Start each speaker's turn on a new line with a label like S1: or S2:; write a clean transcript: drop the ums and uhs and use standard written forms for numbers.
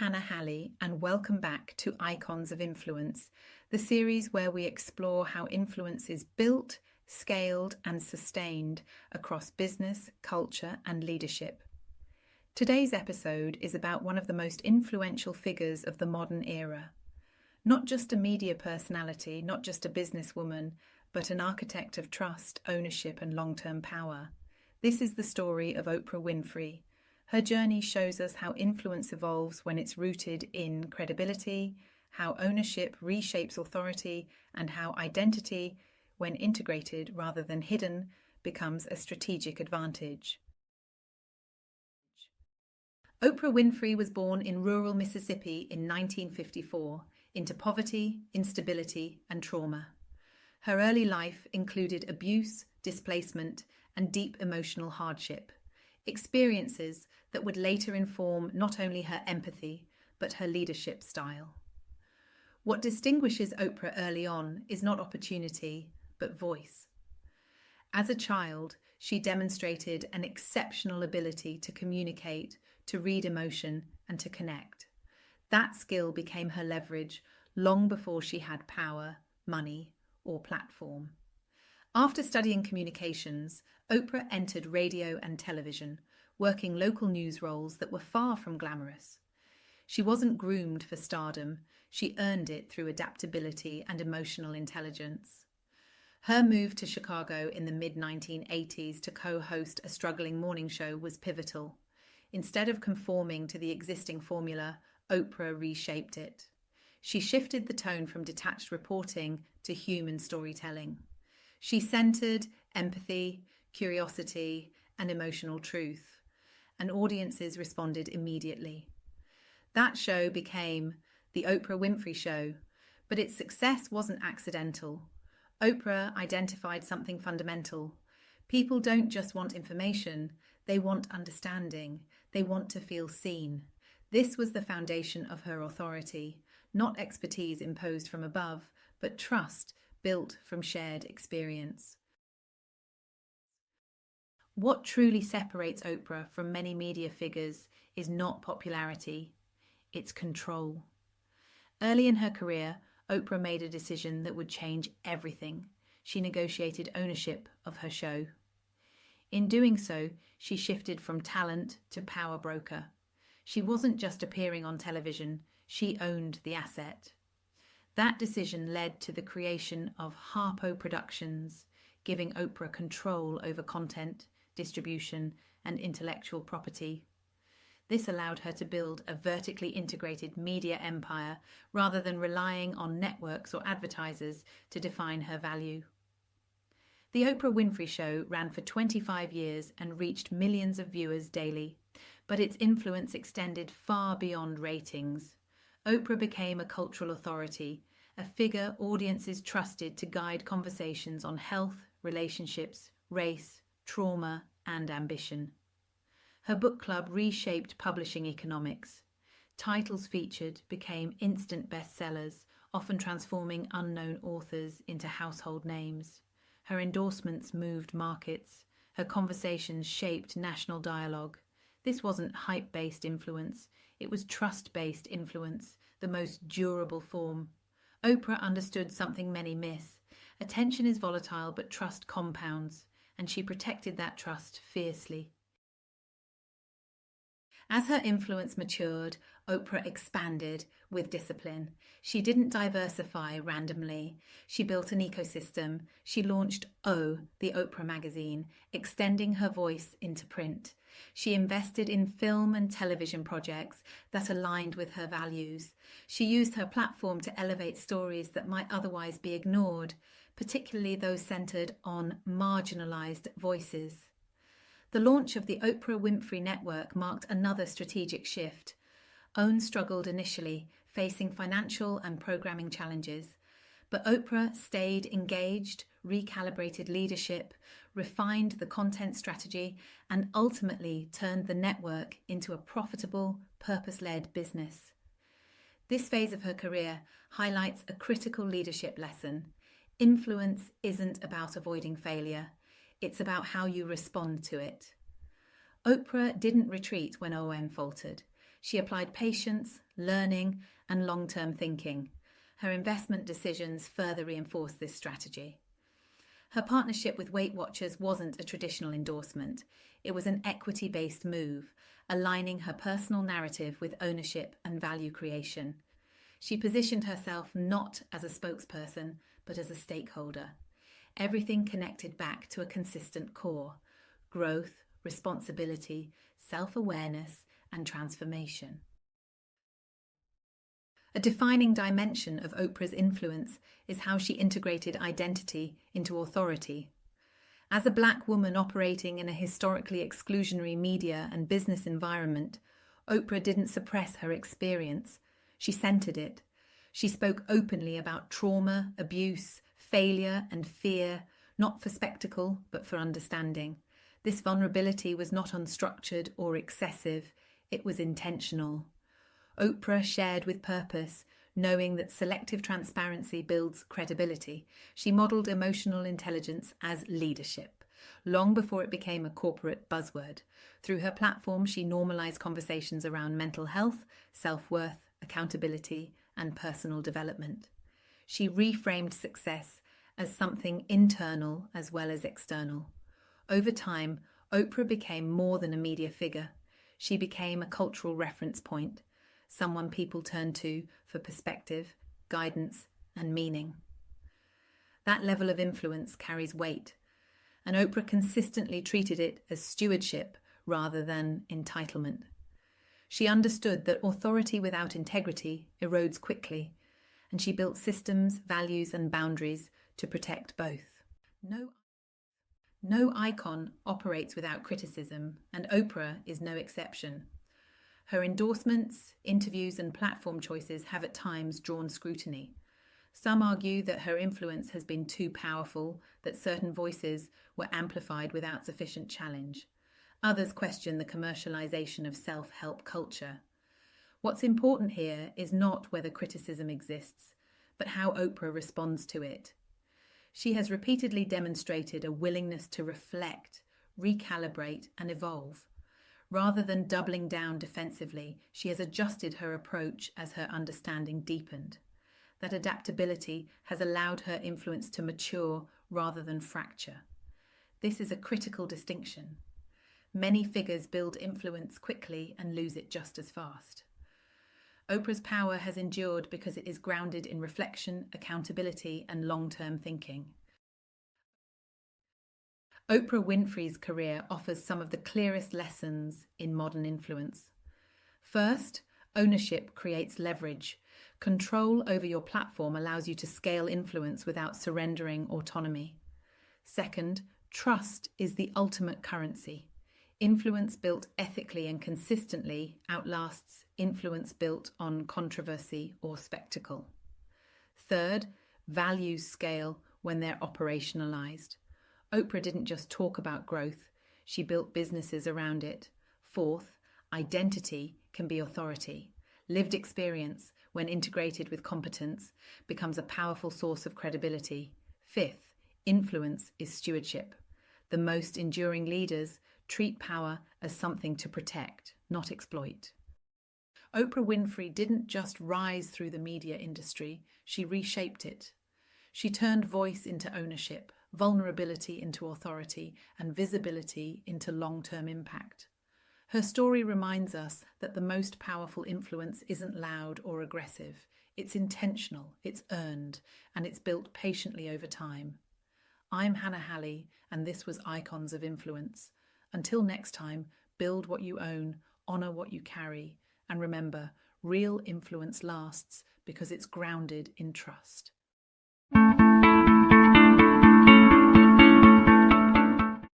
S1: Hannah Hally, and welcome back to Icons of Influence, the series where we explore how influence is built, scaled, and sustained across business, culture, and leadership. Today's episode is about one of the most influential figures of the modern era. Not just a media personality, not just a businesswoman, but an architect of trust, ownership, and long-term power. This is the story of Oprah Winfrey. Her journey shows us how influence evolves when it's rooted in credibility, how ownership reshapes authority, and how identity, when integrated rather than hidden, becomes a strategic advantage. Oprah Winfrey was born in rural Mississippi in 1954 into poverty, instability, and trauma. Her early life included abuse, displacement, and deep emotional hardship, experiences that would later inform not only her empathy, but her leadership style. What distinguishes Oprah early on is not opportunity, but voice. As a child, she demonstrated an exceptional ability to communicate, to read emotion, and to connect. That skill became her leverage long before she had power, money, or platform. After studying communications, Oprah entered radio and television, working local news roles that were far from glamorous. She wasn't groomed for stardom, she earned it through adaptability and emotional intelligence. Her move to Chicago in the mid-1980s to co-host a struggling morning show was pivotal. Instead of conforming to the existing formula, Oprah reshaped it. She shifted the tone from detached reporting to human storytelling. She centered empathy, curiosity, and emotional truth, and audiences responded immediately. That show became The Oprah Winfrey Show, but its success wasn't accidental. Oprah identified something fundamental. People don't just want information, they want understanding. They want to feel seen. This was the foundation of her authority, not expertise imposed from above, but trust built from shared experience. What truly separates Oprah from many media figures is not popularity, it's control. Early in her career, Oprah made a decision that would change everything. She negotiated ownership of her show. In doing so, she shifted from talent to power broker. She wasn't just appearing on television, she owned the asset. That decision led to the creation of Harpo Productions, giving Oprah control over content, distribution, and intellectual property. This allowed her to build a vertically integrated media empire rather than relying on networks or advertisers to define her value. The Oprah Winfrey Show ran for 25 years and reached millions of viewers daily, but its influence extended far beyond ratings. Oprah became a cultural authority, a figure audiences trusted to guide conversations on health, relationships, race, trauma, and ambition. Her book club reshaped publishing economics. Titles featured became instant bestsellers, often transforming unknown authors into household names. Her endorsements moved markets. Her conversations shaped national dialogue. This wasn't hype-based influence. It was trust-based influence, the most durable form. Oprah understood something many miss. Attention is volatile, but trust compounds, and she protected that trust fiercely. As her influence matured, Oprah expanded with discipline. She didn't diversify randomly. She built an ecosystem. She launched O, the Oprah magazine, extending her voice into print. She invested in film and television projects that aligned with her values. She used her platform to elevate stories that might otherwise be ignored, particularly those centered on marginalized voices. The launch of the Oprah Winfrey Network marked another strategic shift. OWN struggled initially, facing financial and programming challenges, but Oprah stayed engaged, recalibrated leadership, refined the content strategy, and ultimately turned the network into a profitable, purpose-led business. This phase of her career highlights a critical leadership lesson. Influence isn't about avoiding failure. It's about how you respond to it. Oprah didn't retreat when OWN faltered. She applied patience, learning, and long-term thinking. Her investment decisions further reinforced this strategy. Her partnership with Weight Watchers wasn't a traditional endorsement. It was an equity-based move, aligning her personal narrative with ownership and value creation. She positioned herself not as a spokesperson, but as a stakeholder. Everything connected back to a consistent core: growth, responsibility, self-awareness, and transformation. A defining dimension of Oprah's influence is how she integrated identity into authority. As a Black woman operating in a historically exclusionary media and business environment, Oprah didn't suppress her experience. She centered it. She spoke openly about trauma, abuse, failure, and fear, not for spectacle, but for understanding. This vulnerability was not unstructured or excessive. It was intentional. Oprah shared with purpose, knowing that selective transparency builds credibility. She modeled emotional intelligence as leadership, long before it became a corporate buzzword. Through her platform, she normalized conversations around mental health, self-worth, accountability, and personal development. She reframed success as something internal as well as external. Over time, Oprah became more than a media figure. She became a cultural reference point, someone people turn to for perspective, guidance, and meaning. That level of influence carries weight, and Oprah consistently treated it as stewardship rather than entitlement. She understood that authority without integrity erodes quickly, and she built systems, values, and boundaries to protect both. No icon operates without criticism, and Oprah is no exception. Her endorsements, interviews, and platform choices have at times drawn scrutiny. Some argue that her influence has been too powerful, that certain voices were amplified without sufficient challenge. Others question the commercialization of self-help culture. What's important here is not whether criticism exists, but how Oprah responds to it. She has repeatedly demonstrated a willingness to reflect, recalibrate, and evolve. Rather than doubling down defensively, she has adjusted her approach as her understanding deepened. That adaptability has allowed her influence to mature rather than fracture. This is a critical distinction. Many figures build influence quickly and lose it just as fast. Oprah's power has endured because it is grounded in reflection, accountability, and long-term thinking. Oprah Winfrey's career offers some of the clearest lessons in modern influence. First, ownership creates leverage. Control over your platform allows you to scale influence without surrendering autonomy. Second, trust is the ultimate currency. Influence built ethically and consistently outlasts influence built on controversy or spectacle. Third, values scale when they're operationalized. Oprah didn't just talk about growth, she built businesses around it. Fourth, identity can be authority. Lived experience, when integrated with competence, becomes a powerful source of credibility. Fifth, influence is stewardship. The most enduring leaders treat power as something to protect, not exploit. Oprah Winfrey didn't just rise through the media industry, she reshaped it. She turned voice into ownership, vulnerability into authority, and visibility into long-term impact. Her story reminds us that the most powerful influence isn't loud or aggressive. It's intentional, it's earned, and it's built patiently over time. I'm Hannah Hally, and this was Icons of Influence. Until next time, build what you own, honor what you carry, and remember, real influence lasts because it's grounded in trust.